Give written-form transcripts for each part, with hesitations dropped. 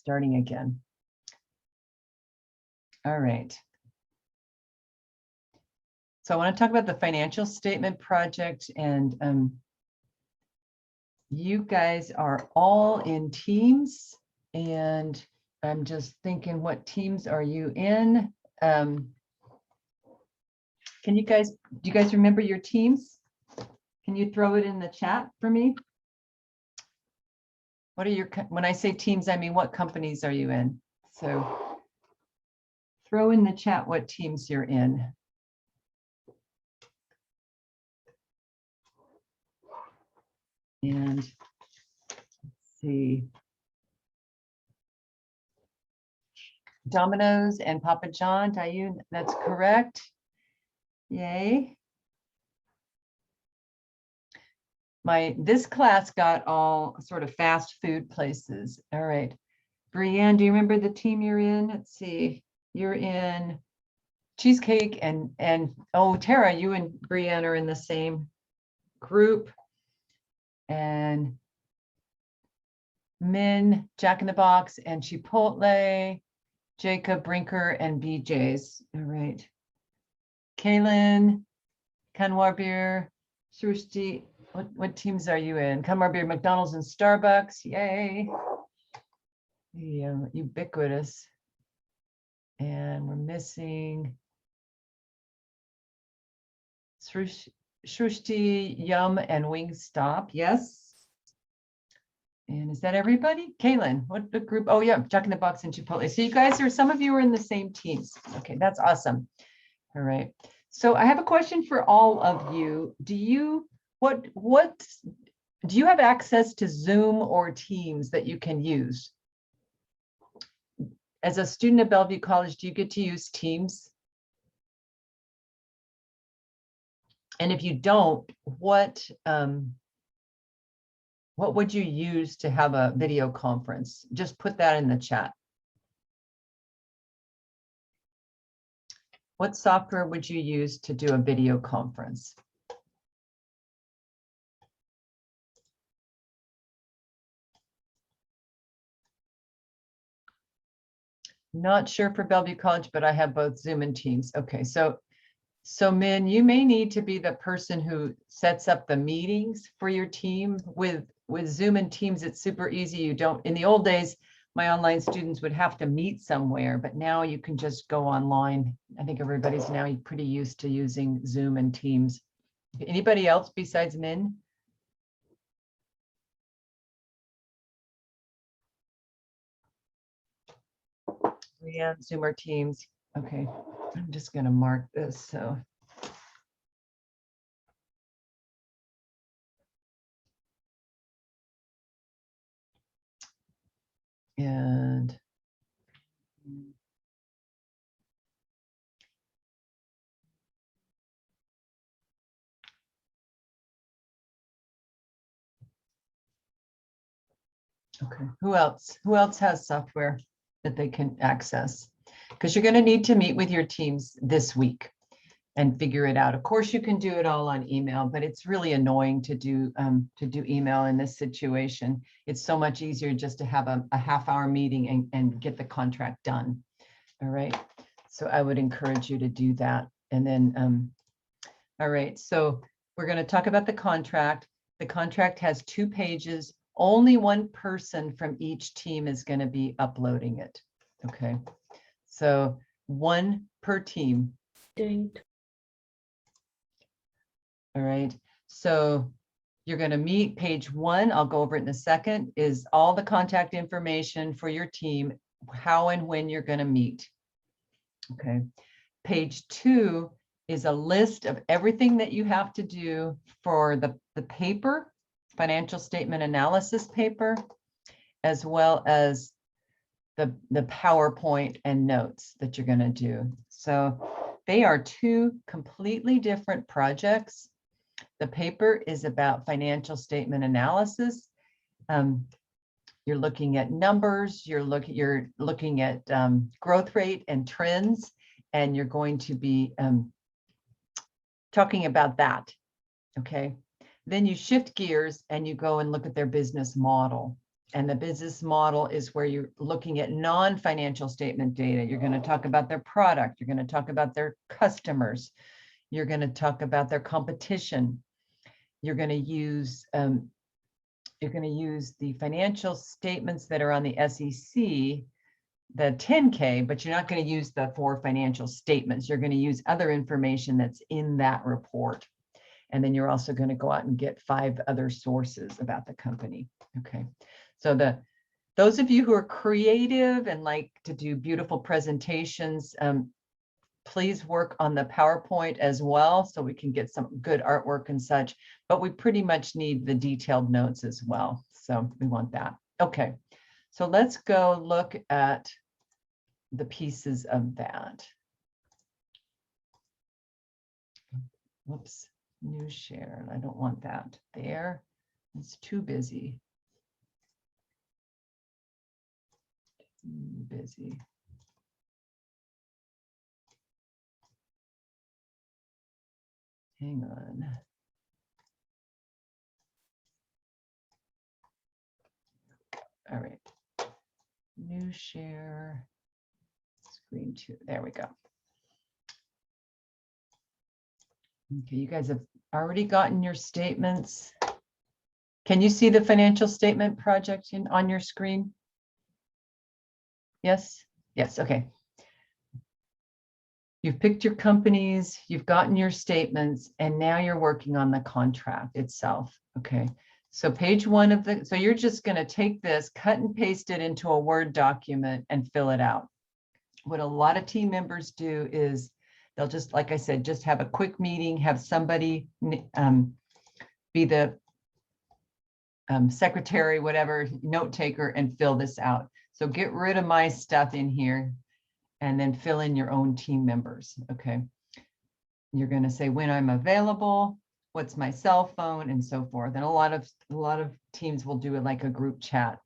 starting again. All right. So I want to talk about the financial statement project, and you guys are all in teams, and I'm just thinking, what teams are you in? Do you guys remember your teams? Can you throw it in the chat for me? What are your, when I say teams, I mean, what companies are you in? So throw in the chat what teams you're in. And let's see. Domino's and Papa John, Dayun, that's correct. Yay. This class got all sort of fast food places. All right. Brienne, do you remember the team you're in? Let's see. You're in cheesecake and oh, Tara, you and Brienne are in the same group. And Min, Jack in the Box and Chipotle, Jacob, Brinker, and BJ's. All right. Kaylin, Kanwar Beer, Srushti, what teams are you in? Kanwar Beer, McDonald's and Starbucks. Yay. Yeah, ubiquitous. And we're missing Srushti, Yum, and Wingstop. Yes. And is that everybody? Kaylin, what the group? Oh yeah, Jack in the Box and Chipotle. So you guys are, some of you are in the same teams. Okay, that's awesome. All right. So I have a question for all of you. Do you, do you have access to Zoom or Teams that you can use? As a student at Bellevue College, do you get to use Teams? And if you don't, what would you use to have a video conference? Just put that in the chat. What software would you use to do a video conference? Not sure for Bellevue College, but I have both Zoom and Teams. Okay, so Min, you may need to be the person who sets up the meetings for your team. With Zoom and Teams, it's super easy. You don't, in the old days, my online students would have to meet somewhere, but now you can just go online. I think everybody's now pretty used to using Zoom and Teams. Anybody else besides Min? Yeah, Zoom or Teams. Okay, I'm just going to mark this. So and okay, who else has software that they can access? Because you're going to need to meet with your teams this week and figure it out. Of course, you can do it all on email, but it's really annoying to do email in this situation. It's so much easier just to have a half-hour meeting and get the contract done. All right. So I would encourage you to do that. And then, all right. So we're going to talk about the contract. The contract has 2 pages. Only one person from each team is going to be uploading it. Okay. So 1 per team. All right, so you're going to meet page 1. I'll go over it in a second, is all the contact information for your team, how and when you're going to meet. Okay, page 2 is a list of everything that you have to do for the paper, financial statement analysis paper, as well as the PowerPoint and notes that you're going to do. So they are 2 completely different projects. The paper is about financial statement analysis. You're looking at numbers, you're looking at growth rate and trends, and you're going to be talking about that. Okay. Then you shift gears and you go and look at their business model. And the business model is where you're looking at non-financial statement data. You're going to talk about their product. You're going to talk about their customers. You're going to talk about their competition. You're going to use the financial statements that are on the SEC, the 10K, but you're not going to use the 4 financial statements. You're going to use other information that's in that report. And then you're also going to go out and get 5 other sources about the company. Okay. So those of you who are creative and like to do beautiful presentations, please work on the PowerPoint as well so we can get some good artwork and such, but we pretty much need the detailed notes as well. So we want that. Okay, so let's go look at the pieces of that. Whoops, new share. I don't want that there. It's too busy. Busy. Hang on. All right. New share. Screen 2. There we go. Okay, you guys have already gotten your statements. Can you see the financial statement project on your screen? Yes? Yes, okay. You've picked your companies, you've gotten your statements, and now you're working on the contract itself. Okay, so page 1 of the, so you're just going to take this, cut and paste it into a Word document and fill it out. What a lot of team members do is they'll just, like I said, just have a quick meeting, have somebody be the secretary, whatever, note taker, and fill this out. So get rid of my stuff in here and then fill in your own team members. Okay. You're going to say when I'm available, what's my cell phone, and so forth. And a lot of teams will do it like a group chat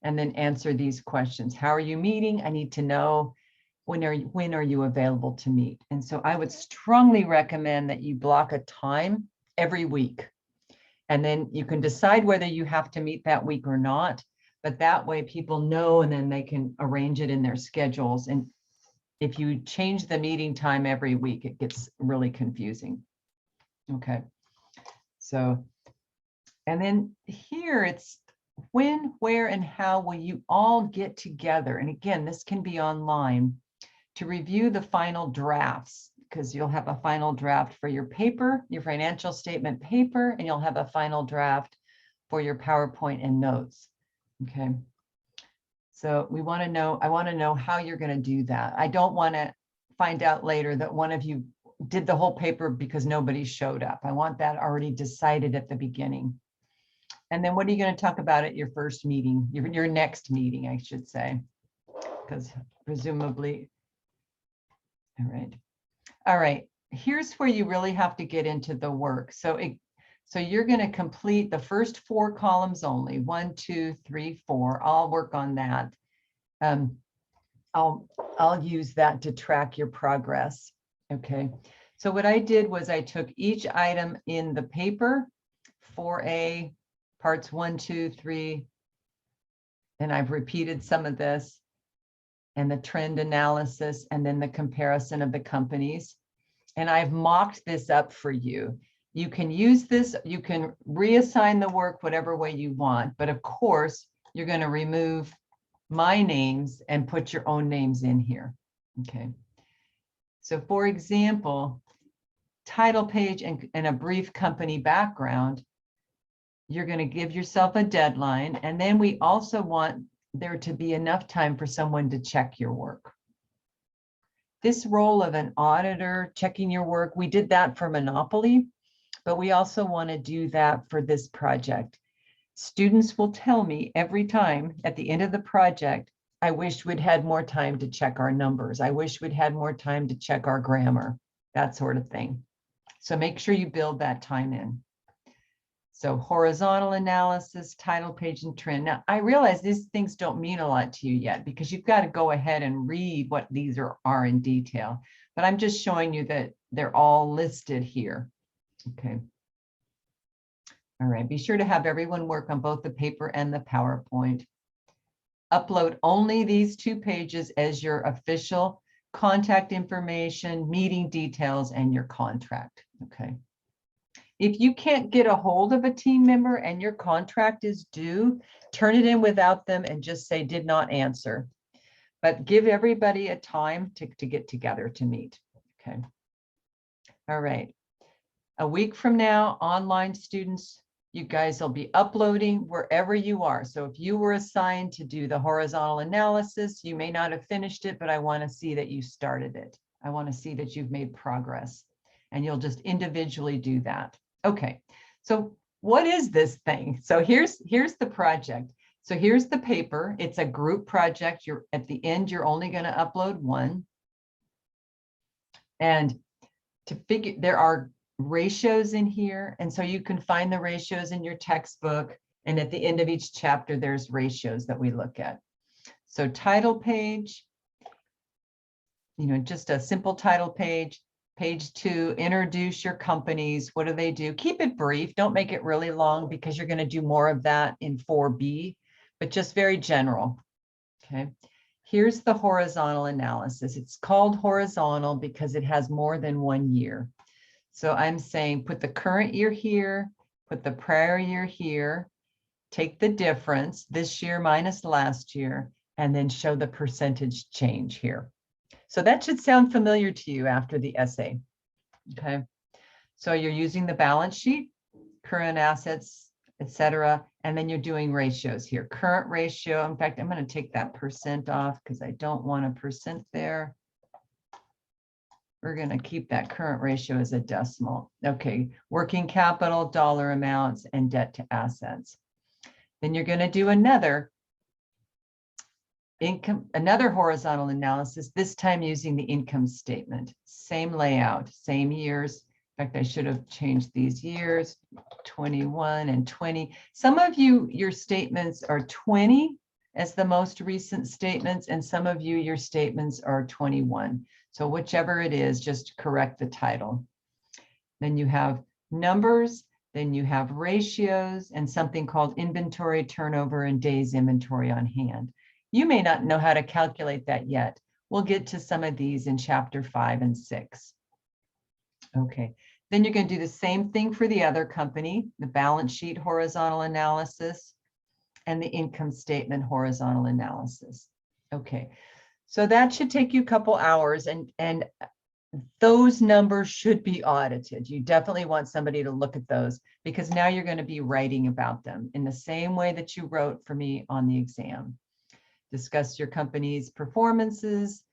and then answer these questions. How are you meeting? I need to know when are you available to meet? And so I would strongly recommend that you block a time every week. And then you can decide whether you have to meet that week or not. But that way people know, and then they can arrange it in their schedules. And if you change the meeting time every week, it gets really confusing. Okay. So, and then here it's when, where, and how will you all get together? And again, this can be online to review the final drafts, because you'll have a final draft for your paper, your financial statement paper, and you'll have a final draft for your PowerPoint and notes. Okay. So we want to know, I want to know how you're going to do that. I don't want to find out later that one of you did the whole paper because nobody showed up. I want that already decided at the beginning. And then what are you going to talk about at your first meeting, your next meeting, I should say, because presumably, all right. All right, here's where you really have to get into the work. So you're going to complete the first 4 columns only, 1, 2, 3, 4. I'll work on that. I'll use that to track your progress. Okay. So what I did was I took each item in the paper, 4A, parts 1, 2, 3, and I've repeated some of this, and the trend analysis, and then the comparison of the companies. And I've mocked this up for you. You can use this, you can reassign the work whatever way you want, but of course, you're going to remove my names and put your own names in here. Okay. So for example, title page and a brief company background, you're going to give yourself a deadline. And then we also want there to be enough time for someone to check your work. This role of an auditor checking your work, we did that for Monopoly, but we also want to do that for this project. Students will tell me every time at the end of the project, I wish we'd had more time to check our numbers. I wish we'd had more time to check our grammar, that sort of thing. So make sure you build that time in. So horizontal analysis, title page, and trend. Now, I realize these things don't mean a lot to you yet because you've got to go ahead and read what these are in detail. But I'm just showing you that they're all listed here. Okay. All right, be sure to have everyone work on both the paper and the PowerPoint. Upload only these 2 pages as your official contact information, meeting details, and your contract, okay? If you can't get a hold of a team member and your contract is due, turn it in without them and just say did not answer. But give everybody a time to get together to meet, okay? All right. A week from now, online students, you guys will be uploading wherever you are. So if you were assigned to do the horizontal analysis, you may not have finished it, but I want to see that you started it. I want to see that you've made progress, and you'll just individually do that. Okay, so what is this thing? So here's the project. So here's the paper. It's a group project. You're at the end, you're only going to upload one. And to figure, there are ratios in here. And so you can find the ratios in your textbook. And at the end of each chapter, there's ratios that we look at. So title page, just a simple title page. Page 2, introduce your companies. What do they do? Keep it brief. Don't make it really long because you're going to do more of that in 4B, but just very general. Okay. Here's the horizontal analysis. It's called horizontal because it has more than 1 year. So I'm saying put the current year here, put the prior year here, take the difference, this year minus last year, and then show the percentage change here. So that should sound familiar to you after the essay, okay? So you're using the balance sheet, current assets, etc., and then you're doing ratios here. Current ratio, in fact, I'm going to take that percent off because I don't want a percent there. We're going to keep that current ratio as a decimal. Okay, working capital, dollar amounts, and debt to assets. Then you're going to do another horizontal analysis, this time using the income statement. Same layout, same years. In fact, I should have changed these years, 21 and 20. Some of you, your statements are 20 as the most recent statements, and some of you, your statements are 21. So whichever it is, just correct the title. Then you have numbers, then you have ratios, and something called inventory turnover and days inventory on hand. You may not know how to calculate that yet. We'll get to some of these in chapter 5 and 6. Okay, then you're going to do the same thing for the other company, the balance sheet horizontal analysis and the income statement horizontal analysis. Okay, so that should take you a couple hours, and those numbers should be audited. You definitely want somebody to look at those because now you're going to be writing about them in the same way that you wrote for me on the exam. Discuss your company's performances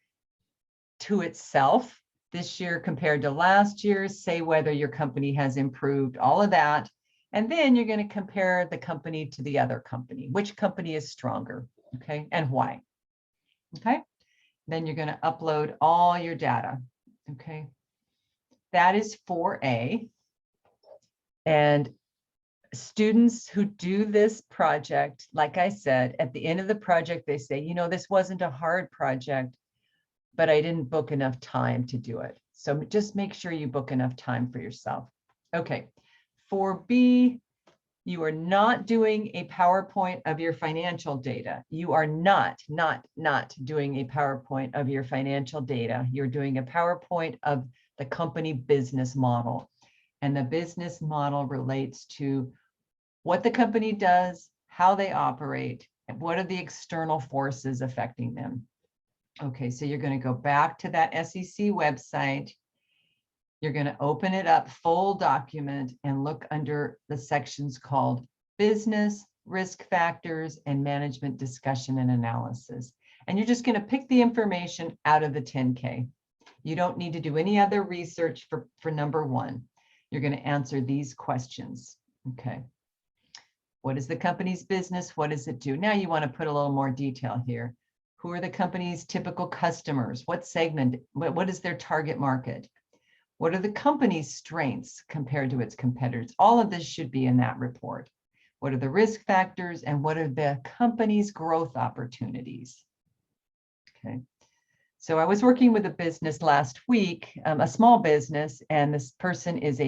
to itself this year compared to last year, say whether your company has improved, all of that. And then you're going to compare the company to the other company. Which company is stronger, okay, and why? Okay, then you're going to upload all your data, okay? That is 4A. And students who do this project, like I said, at the end of the project, they say, this wasn't a hard project, but I didn't book enough time to do it. So just make sure you book enough time for yourself. Okay, 4B, you are not doing a PowerPoint of your financial data. You are not doing a PowerPoint of your financial data. You're doing a PowerPoint of the company business model. And the business model relates to what the company does, how they operate, and what are the external forces affecting them. Okay, so you're going to go back to that SEC website. You're going to open it up, full document, and look under the sections called Business, Risk Factors, and Management Discussion and Analysis. And you're just going to pick the information out of the 10K. You don't need to do any other research for number 1. You're going to answer these questions. Okay. What is the company's business? What does it do? Now you want to put a little more detail here. Who are the company's typical customers? What segment? What is their target market? What are the company's strengths compared to its competitors? All of this should be in that report. What are the risk factors and what are the company's growth opportunities? Okay. So I was working with a business last week, a small business, and this person is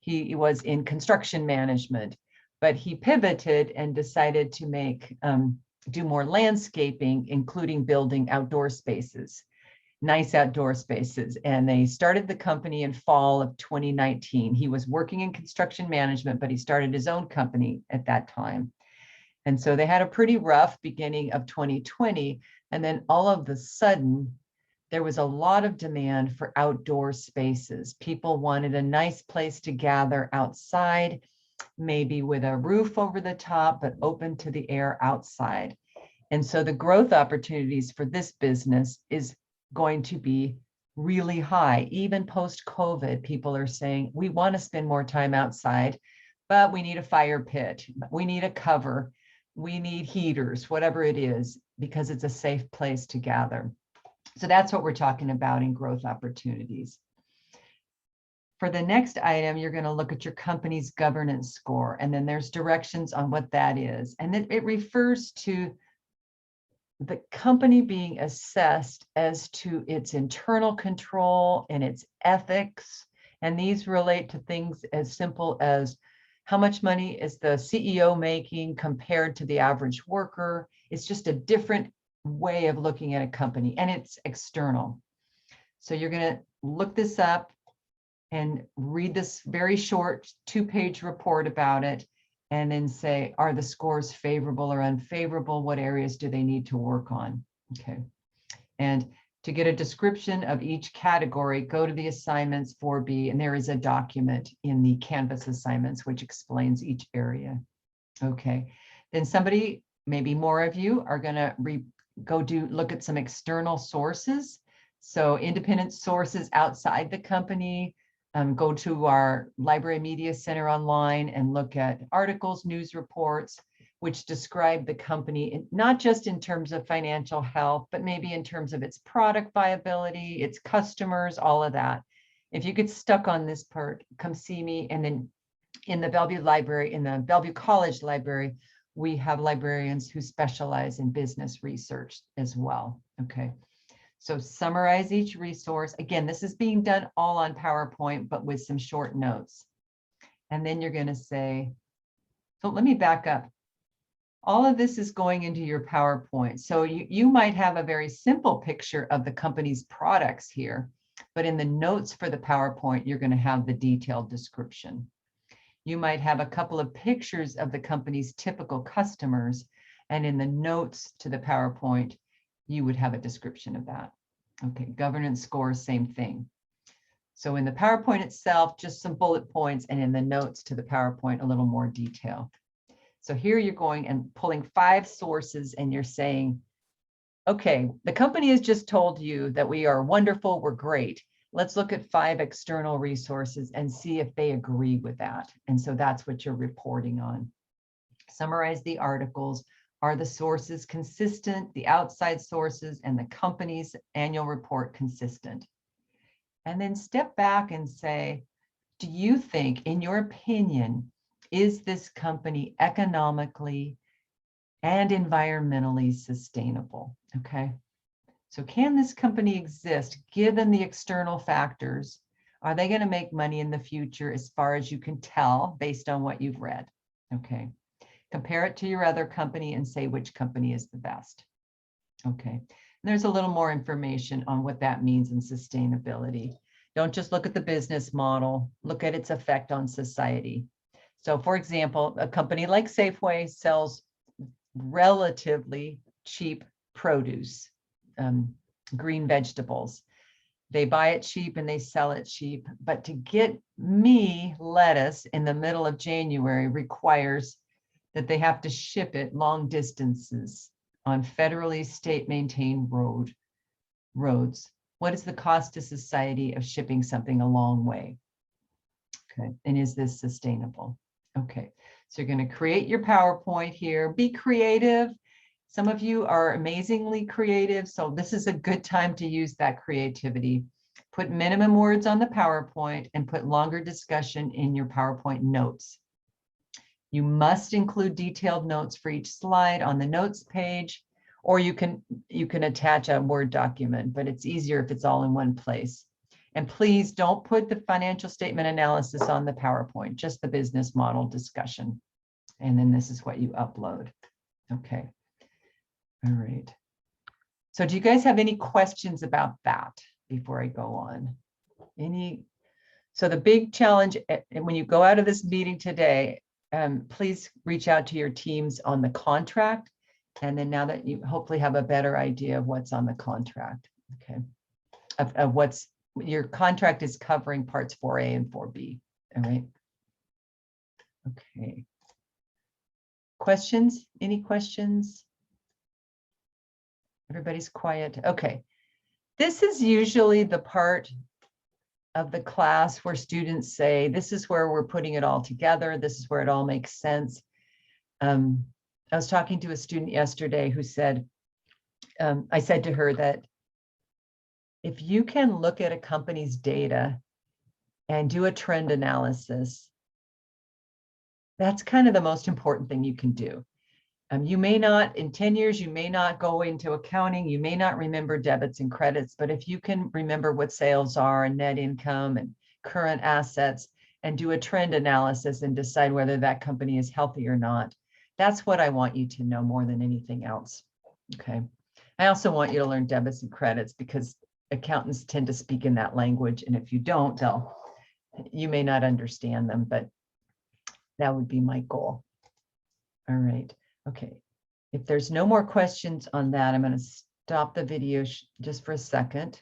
He was in construction management, but he pivoted and decided to do more landscaping, including building outdoor spaces, nice outdoor spaces. And they started the company in fall of 2019. He was working in construction management, but he started his own company at that time. And so they had a pretty rough beginning of 2020. And then all of a sudden, there was a lot of demand for outdoor spaces. People wanted a nice place to gather outside, maybe with a roof over the top, but open to the air outside. And so the growth opportunities for this business is going to be really high. Even post-COVID, people are saying, we want to spend more time outside, but we need a fire pit, we need a cover, we need heaters, whatever it is, because it's a safe place to gather. So that's what we're talking about in growth opportunities. For the next item, you're going to look at your company's governance score, and then there's directions on what that is. And it refers to the company being assessed as to its internal control and its ethics. And these relate to things as simple as how much money is the CEO making compared to the average worker. It's just a different way of looking at a company, and it's external. So you're going to look this up and read this very short 2-page report about it, and then say, are the scores favorable or unfavorable? What areas do they need to work on? Okay. And to get a description of each category, go to the assignments 4B, and there is a document in the Canvas assignments which explains each area. Okay. Then somebody, maybe more of you, are going to look at some external sources. So independent sources outside the company. Go to our Library Media Center online and look at articles, news reports, which describe the company, not just in terms of financial health, but maybe in terms of its product viability, its customers, all of that. If you get stuck on this part, come see me. And then in the Bellevue Library, in the Bellevue College Library, we have librarians who specialize in business research as well. Okay. So summarize each resource. Again, this is being done all on PowerPoint, but with some short notes. And then you're going to say, so let me back up. All of this is going into your PowerPoint. So you might have a very simple picture of the company's products here, but in the notes for the PowerPoint, you're going to have the detailed description. You might have a couple of pictures of the company's typical customers, and in the notes to the PowerPoint, you would have a description of that. Okay, governance score, same thing. So in the PowerPoint itself, just some bullet points, and in the notes to the PowerPoint, a little more detail. So here you're going and pulling 5 sources, and you're saying, okay, the company has just told you that we are wonderful, we're great. Let's look at 5 external resources and see if they agree with that. And so that's what you're reporting on. Summarize the articles. Are the sources consistent, the outside sources and the company's annual report consistent? And then step back and say, do you think, in your opinion, is this company economically and environmentally sustainable? Okay. So can this company exist given the external factors? Are they going to make money in the future as far as you can tell based on what you've read? Okay. Compare it to your other company and say which company is the best. Okay. And there's a little more information on what that means in sustainability. Don't just look at the business model, look at its effect on society. So for example, a company like Safeway sells relatively cheap produce, green vegetables. They buy it cheap and they sell it cheap. But to get me lettuce in the middle of January requires that they have to ship it long distances on federally state-maintained roads. What is the cost to society of shipping something a long way? Okay, and is this sustainable? Okay, so you're going to create your PowerPoint here. Be creative. Some of you are amazingly creative, so this is a good time to use that creativity. Put minimum words on the PowerPoint and put longer discussion in your PowerPoint notes. You must include detailed notes for each slide on the notes page, or you can attach a Word document, but it's easier if it's all in one place. And please don't put the financial statement analysis on the PowerPoint, just the business model discussion. And then this is what you upload. Okay. All right. So do you guys have any questions about that before I go on? So the big challenge, and when you go out of this meeting today, please reach out to your teams on the contract. And then now that you hopefully have a better idea of what's on the contract, okay, of what's your contract is covering parts 4A and 4B. All right. Okay. Questions? Any questions? Everybody's quiet. Okay. This is usually the part of the class where students say, this is where we're putting it all together. This is where it all makes sense. I was talking to a student yesterday who said, I said to her that if you can look at a company's data and do a trend analysis, that's kind of the most important thing you can do. You may not, in 10 years, you may not go into accounting, you may not remember debits and credits, but if you can remember what sales are and net income and current assets and do a trend analysis and decide whether that company is healthy or not, that's what I want you to know more than anything else. Okay. I also want you to learn debits and credits because accountants tend to speak in that language. And if you don't, you may not understand them, but that would be my goal. All right. Okay. If there's no more questions on that, I'm going to stop the video just for a second.